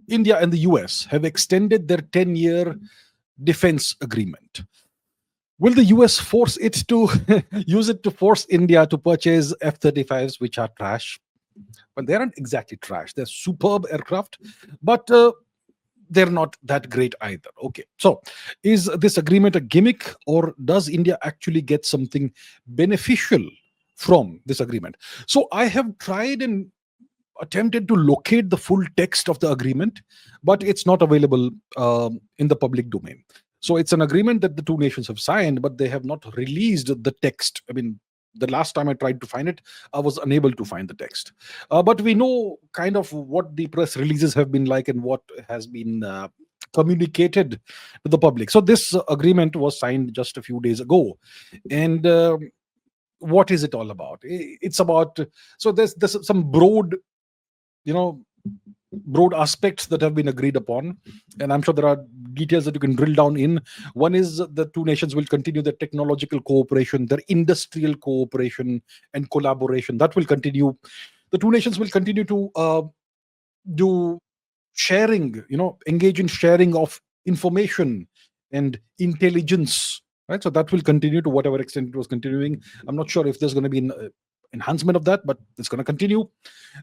India and the US have extended their 10-year defense agreement. Will the US force it to use it to force India to purchase F-35s, which are trash? Well, they aren't exactly trash. They're superb aircraft, but they're not that great either. Okay, so is this agreement a gimmick, or does India actually get something beneficial from this agreement? So I have tried and attempted to locate the full text of the agreement, but it's not available in the public domain. So it's an agreement that the two nations have signed, but they have not released the text. I mean, the last time I tried to find it, I was unable to find the text. But we know kind of what the press releases have been like and what has been communicated to the public. So this agreement was signed just a few days ago, and what is it all about? It's about, so there's some broad, you know, broad aspects that have been agreed upon, and I'm sure there are details that you can drill down in. One is the two nations will continue their technological cooperation, their industrial cooperation and collaboration. That will continue. The two nations will continue to do sharing, engage in sharing of information and intelligence, right? So that will continue to whatever extent it was continuing. I'm not sure if there's going to be an enhancement of that, but it's going to continue.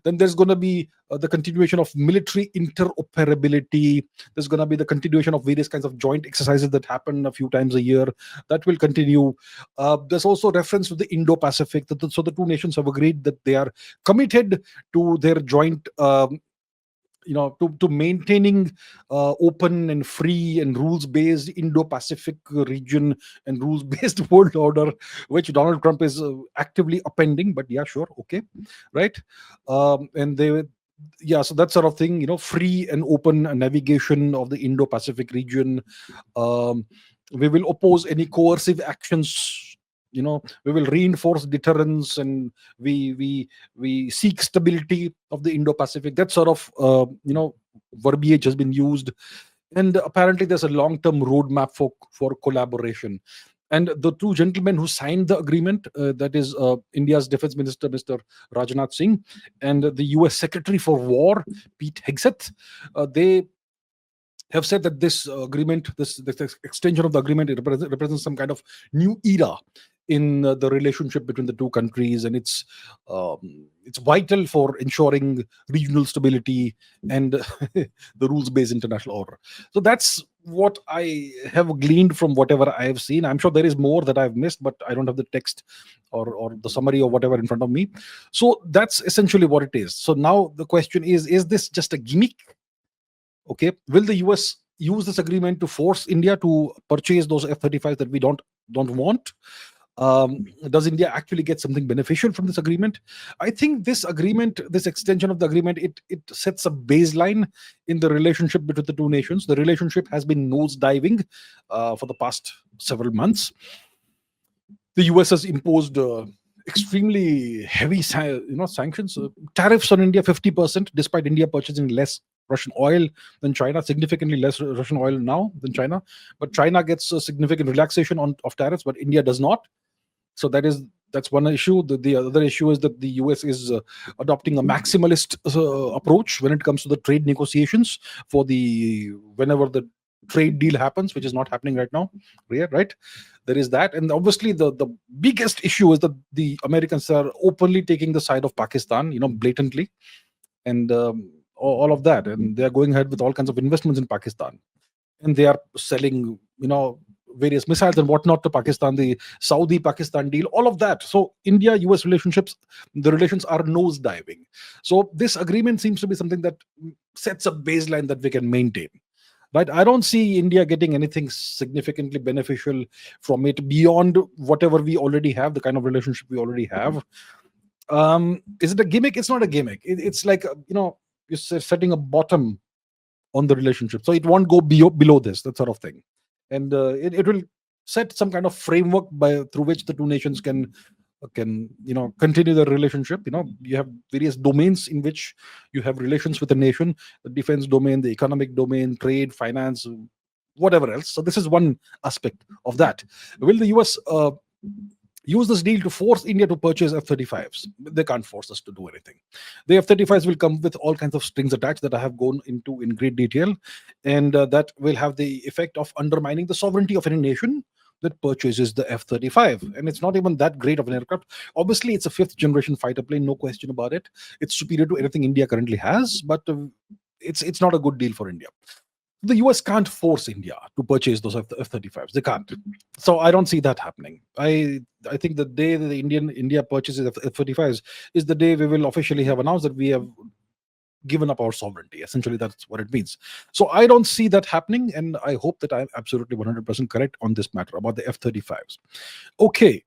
Then there's going to be the continuation of military interoperability. There's going to be the continuation of various kinds of joint exercises that happen a few times a year. That will continue. There's also reference to the Indo-Pacific. So the two nations have agreed that they are committed to their joint to maintaining open and free and rules-based Indo-Pacific region and rules-based world order, which Donald Trump is actively appending. But yeah, sure, okay, right? And they, yeah, so that sort of thing, free and open navigation of the Indo-Pacific region. We will oppose any coercive actions. We will reinforce deterrence, and we seek stability of the Indo-Pacific. That sort of verbiage has been used, and apparently there's a long-term roadmap for collaboration. And the two gentlemen who signed the agreement, that is India's Defense Minister, Mr. Rajnath Singh, and the US Secretary for War, Pete Hegseth, they have said that this agreement, this extension of the agreement, it represents some kind of new era in the relationship between the two countries, and it's vital for ensuring regional stability and the rules-based international order. So that's what I have gleaned from whatever I have seen. I'm sure there is more that I've missed, but I don't have the text or the summary or whatever in front of me. So that's essentially what it is. So now the question is this just a gimmick? Okay, will the US use this agreement to force India to purchase those F-35s that we don't want? Does India actually get something beneficial from this agreement? I think this agreement, this extension of the agreement, it sets a baseline in the relationship between the two nations. The relationship has been nosediving for the past several months. The US has imposed extremely heavy sanctions, tariffs on India, 50%, despite India purchasing less Russian oil than China, significantly less Russian oil now than China. But China gets a significant relaxation of tariffs, but India does not. So that's one issue. The other issue is that the US is adopting a maximalist approach when it comes to the trade negotiations for whenever the trade deal happens, which is not happening right now. Right? There is that. And obviously the biggest issue is that the Americans are openly taking the side of Pakistan, blatantly. And all of that. And they are going ahead with all kinds of investments in Pakistan. And they are selling, various missiles and whatnot to Pakistan, the Saudi-Pakistan deal, all of that. So India-US relationships, the relations are nosediving. So this agreement seems to be something that sets a baseline that we can maintain. Right? I don't see India getting anything significantly beneficial from it beyond whatever we already have, the kind of relationship we already have. Is it a gimmick? It's not a gimmick. It's like, you're setting a bottom on the relationship. So it won't go below this, that sort of thing. And it will set some kind of framework through which the two nations can continue their relationship. You have various domains in which you have relations with a nation: the defense domain, the economic domain, trade, finance, whatever else. So this is one aspect of that. Will the US use this deal to force India to purchase F-35s. They can't force us to do anything. The F-35s will come with all kinds of strings attached that I have gone into in great detail, and that will have the effect of undermining the sovereignty of any nation that purchases the F-35. And it's not even that great of an aircraft. Obviously, it's a fifth generation fighter plane, no question about it. It's superior to anything India currently has, but it's not a good deal for India. The US can't force India to purchase those F-35s. They can't. So I don't see that happening. I think the day that India purchases F-35s is the day we will officially have announced that we have given up our sovereignty. Essentially, that's what it means. So I don't see that happening, and I hope that I'm absolutely 100% correct on this matter about the F-35s. Okay,